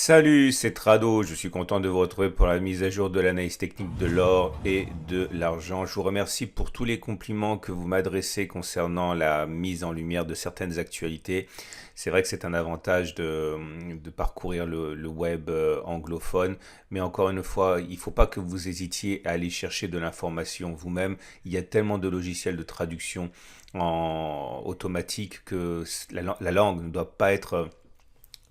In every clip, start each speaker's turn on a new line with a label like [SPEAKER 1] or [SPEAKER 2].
[SPEAKER 1] Salut, c'est Trado. Je suis content de vous retrouver pour la mise à jour de l'analyse technique de l'or et de l'argent. Je vous remercie pour tous les compliments que vous m'adressez concernant la mise en lumière de certaines actualités. C'est vrai que c'est un avantage de parcourir le web anglophone, mais encore une fois, il ne faut pas que vous hésitiez à aller chercher de l'information vous-même. Il y a tellement de logiciels de traduction en automatique que la langue ne doit pas être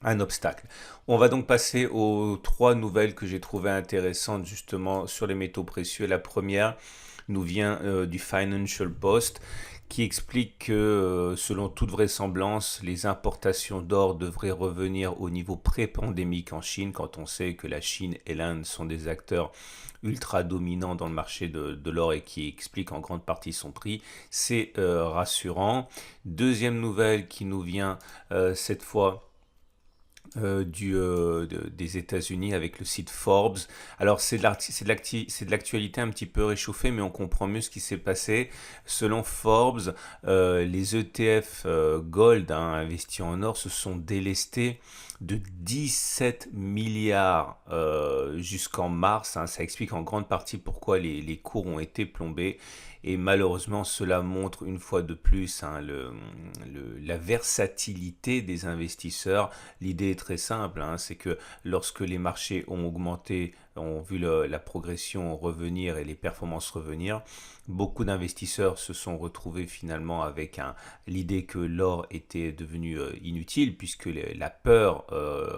[SPEAKER 1] un obstacle. On va donc passer aux trois nouvelles que j'ai trouvées intéressantes justement sur les métaux précieux. La première nous vient du Financial Post qui explique que selon toute vraisemblance, les importations d'or devraient revenir au niveau pré-pandémique en Chine, quand on sait que la Chine et l'Inde sont des acteurs ultra dominants dans le marché de l'or et qui expliquent en grande partie son prix. C'est rassurant. Deuxième nouvelle qui nous vient cette fois des États-Unis avec le site Forbes. Alors c'est de l'actualité un petit peu réchauffée, mais on comprend mieux ce qui s'est passé. Selon Forbes, les ETF Gold investis en or se sont délestés de 17 milliards jusqu'en mars. Ça explique en grande partie pourquoi les cours ont été plombés. Et malheureusement, cela montre une fois de plus la versatilité des investisseurs. L'idée est très simple, c'est que lorsque les marchés ont augmenté, ont vu la progression revenir et les performances revenir, beaucoup d'investisseurs se sont retrouvés finalement avec l'idée que l'or était devenu inutile puisque la peur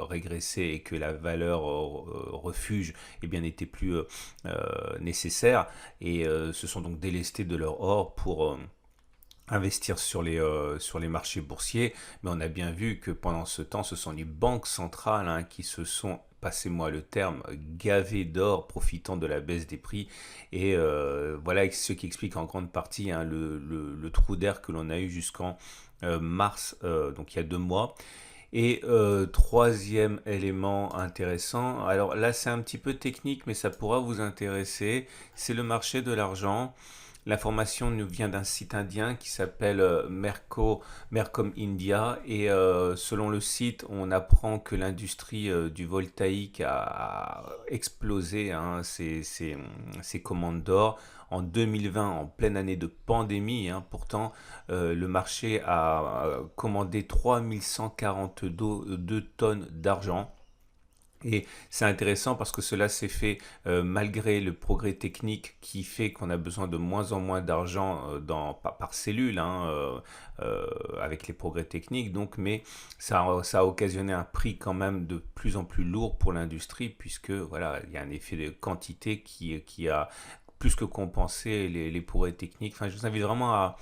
[SPEAKER 1] régressait et que la valeur refuge n'était plus nécessaire et se sont donc délestés de leur or pour investir sur les marchés boursiers, mais on a bien vu que pendant ce temps, ce sont les banques centrales qui se sont, passez-moi le terme, gavées d'or, profitant de la baisse des prix. Et voilà ce qui explique en grande partie le trou d'air que l'on a eu jusqu'en mars, donc il y a 2 mois. Et troisième élément intéressant, alors là c'est un petit peu technique, mais ça pourra vous intéresser, c'est le marché de l'argent. L'information nous vient d'un site indien qui s'appelle Mercom India et selon le site, on apprend que l'industrie du voltaïque a explosé ses commandes d'or en 2020, en pleine année de pandémie. Pourtant, le marché a commandé 3142 tonnes d'argent. Et c'est intéressant parce que cela s'est fait malgré le progrès technique qui fait qu'on a besoin de moins en moins d'argent par cellule, avec les progrès techniques. Donc, mais ça a occasionné un prix quand même de plus en plus lourd pour l'industrie puisque voilà, il y a un effet de quantité qui a plus que compensé les progrès techniques. Enfin, je vous invite vraiment à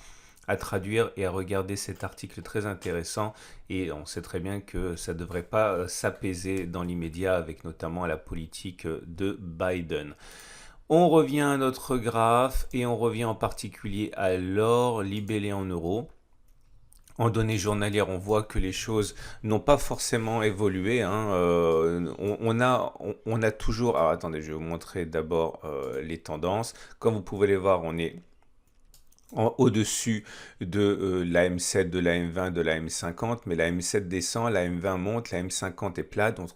[SPEAKER 1] traduire et à regarder cet article très intéressant. Et on sait très bien que ça ne devrait pas s'apaiser dans l'immédiat avec notamment la politique de Biden. On revient à notre graphe et on revient en particulier à l'or libellé en euros. En données journalières, on voit que les choses n'ont pas forcément évolué. On a toujours... Alors attendez, je vais vous montrer d'abord les tendances. Comme vous pouvez les voir, on est au-dessus de la M7, de la M20, de la M50, mais la M7 descend, la M20 monte, la M50 est plate, donc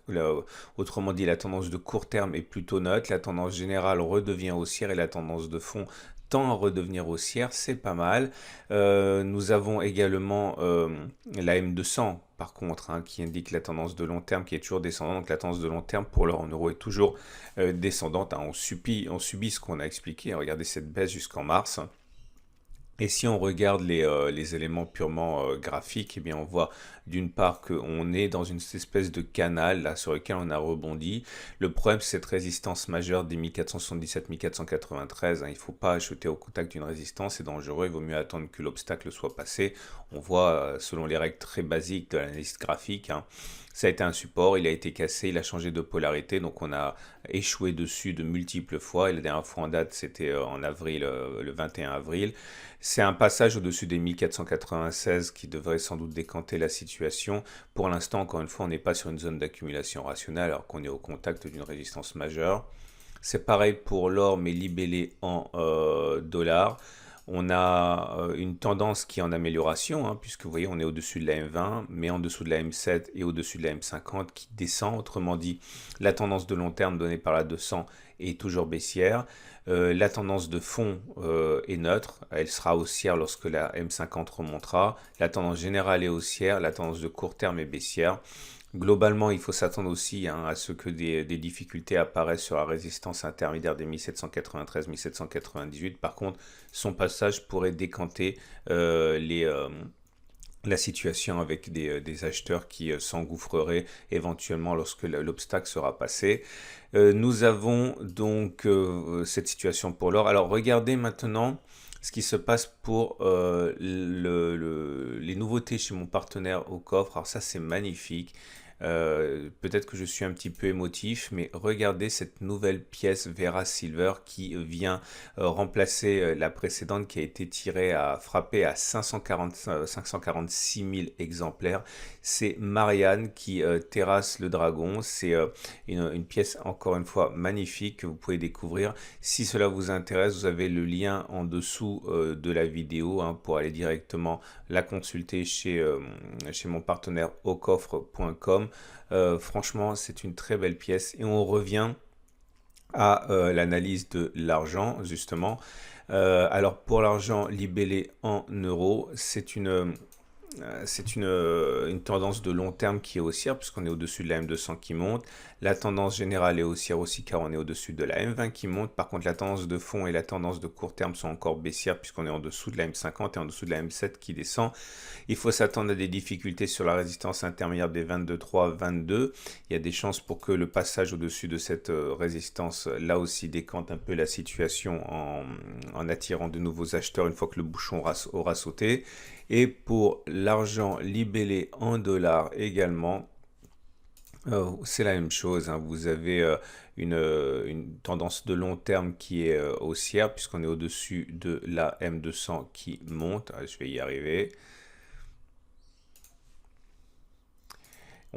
[SPEAKER 1] autrement dit la tendance de court terme est plutôt neutre, la tendance générale redevient haussière et la tendance de fond tend à redevenir haussière, c'est pas mal. Nous avons également la M200 par contre, qui indique la tendance de long terme qui est toujours descendante. Donc la tendance de long terme pour l'or en euros est toujours descendante. On subit ce qu'on a expliqué. Regardez cette baisse jusqu'en mars. Et si on regarde les éléments purement graphiques, eh bien on voit d'une part qu'on est dans une espèce de canal là, sur lequel on a rebondi. Le problème, c'est cette résistance majeure des 1477-1493. Il ne faut pas acheter au contact d'une résistance, c'est dangereux. Il vaut mieux attendre que l'obstacle soit passé. On voit, selon les règles très basiques de l'analyse graphique, ça a été un support, il a été cassé, il a changé de polarité, donc on a échoué dessus de multiples fois. Et la dernière fois en date, c'était en avril, le 21 avril. C'est un passage au-dessus des 1496 qui devrait sans doute décanter la situation. Pour l'instant, encore une fois, on n'est pas sur une zone d'accumulation rationnelle alors qu'on est au contact d'une résistance majeure. C'est pareil pour l'or, mais libellé en dollars. On a une tendance qui est en amélioration, hein, puisque vous voyez, on est au-dessus de la M20, mais en dessous de la M7 et au-dessus de la M50 qui descend. Autrement dit, la tendance de long terme donnée par la 200 est toujours baissière. La tendance de fond est neutre, elle sera haussière lorsque la M50 remontera. La tendance générale est haussière, la tendance de court terme est baissière. Globalement, il faut s'attendre aussi hein, à ce que des difficultés apparaissent sur la résistance intermédiaire des 1793-1798. Par contre, son passage pourrait décanter la situation avec des acheteurs qui s'engouffreraient éventuellement lorsque l'obstacle sera passé. Nous avons donc cette situation pour l'or. Alors regardez maintenant ce qui se passe pour les nouveautés chez mon partenaire au coffre. Alors ça c'est magnifique. Peut-être que je suis un petit peu émotif, mais regardez cette nouvelle pièce Vera Silver qui vient remplacer la précédente qui a été frappée à 546 000 exemplaires. C'est Marianne qui terrasse le dragon. C'est une pièce encore une fois magnifique que vous pouvez découvrir. Si cela vous intéresse, vous avez le lien en dessous de la vidéo hein, pour aller directement la consulter chez mon partenaire aucoffre.com. Franchement, c'est une très belle pièce et on revient à l'analyse de l'argent justement. Alors pour l'argent libellé en euros, c'est une tendance de long terme qui est haussière puisqu'on est au-dessus de la M200 qui monte. La tendance générale est haussière aussi car on est au-dessus de la M20 qui monte. Par contre, la tendance de fond et la tendance de court terme sont encore baissières puisqu'on est en dessous de la M50 et en dessous de la M7 qui descend. Il faut s'attendre à des difficultés sur la résistance intermédiaire des 22,3-22. Il y a des chances pour que le passage au-dessus de cette résistance là aussi décante un peu la situation en attirant de nouveaux acheteurs une fois que le bouchon aura sauté. Et pour l'argent libellé en dollars également, c'est la même chose. Hein. Vous avez une tendance de long terme qui est haussière puisqu'on est au-dessus de la M200 qui monte. Je vais y arriver.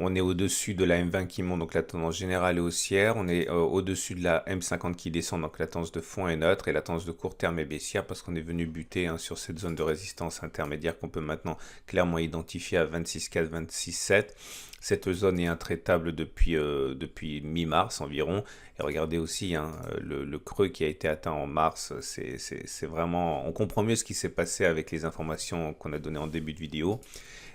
[SPEAKER 1] On est au-dessus de la M20 qui monte, donc la tendance générale est haussière. On est au-dessus de la M50 qui descend, donc la tendance de fond est neutre. Et la tendance de court terme est baissière parce qu'on est venu buter hein, sur cette zone de résistance intermédiaire qu'on peut maintenant clairement identifier à 26,4, 26,7. Cette zone est intraitable depuis mi-mars environ. Et regardez aussi hein, le creux qui a été atteint en mars. C'est vraiment... On comprend mieux ce qui s'est passé avec les informations qu'on a données en début de vidéo.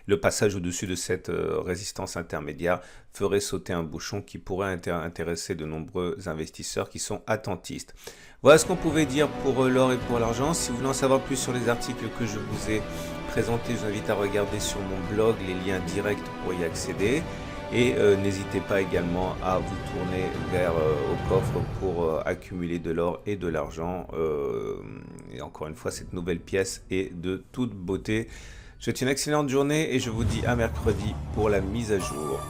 [SPEAKER 1] Le passage au-dessus de cette résistance intermédiaire ferait sauter un bouchon qui pourrait intéresser de nombreux investisseurs qui sont attentistes. Voilà ce qu'on pouvait dire pour l'or et pour l'argent. Si vous voulez en savoir plus sur les articles que je vous ai présentés, je vous invite à regarder sur mon blog les liens directs pour y accéder. Et n'hésitez pas également à vous tourner vers au coffre pour accumuler de l'or et de l'argent. Et encore une fois, cette nouvelle pièce est de toute beauté. Je vous souhaite une excellente journée et je vous dis à mercredi pour la mise à jour.